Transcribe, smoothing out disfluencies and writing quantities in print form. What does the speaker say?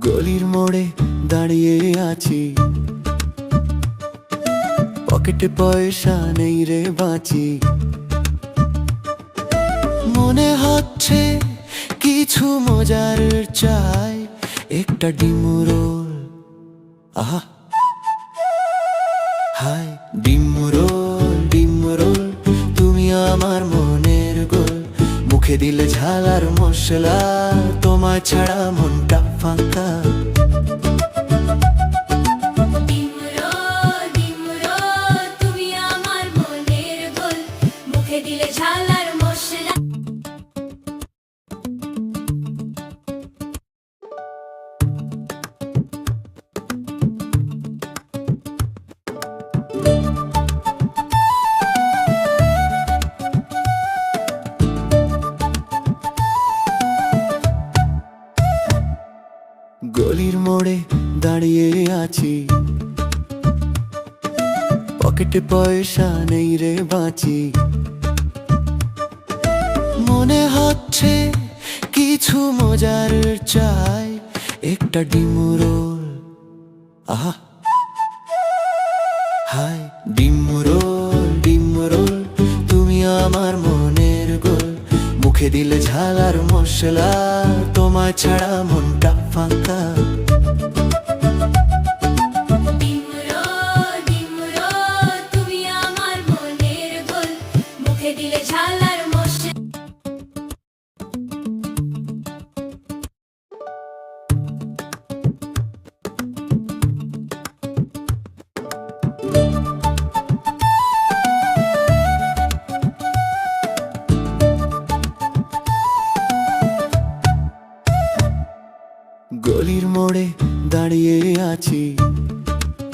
গলির মোড়ে দাঁড়িয়ে আছি, পকেটে পয়সা নেই রে বাঁচি। মনে হচ্ছে কিছু মজার চাই, একটা ডিম রোল। আহা হাই ডিম রোল, তুমি আমার মনের গোল। মুখে দিলে ঝাল আর মশলা, তোমায় ছাড়া মনটা ফাঁকা। ডিম রোল, তুমি আমার মনের গোল। মুখে দিলে ঝাল আর মশলা। গলির মোড়ে দাঁড়িয়ে আছি, পকেটে পয়সা নেই রে বাঁচি। মনে হচ্ছে কিছু মজার চাই, একটা ডিম রোল। আহা হাই ডিম রোল, তুমি আমার মনের গোল। মুখে দিলে ঝাল আর মশলা, তোমায় ছাড়া মনটা ফাঁকা। ডিম রোল, তুমি আমার মনের গোল। মুখে দিলে ঝাল আর মশলা। গলির মোড়ে দাঁড়িয়ে আছি,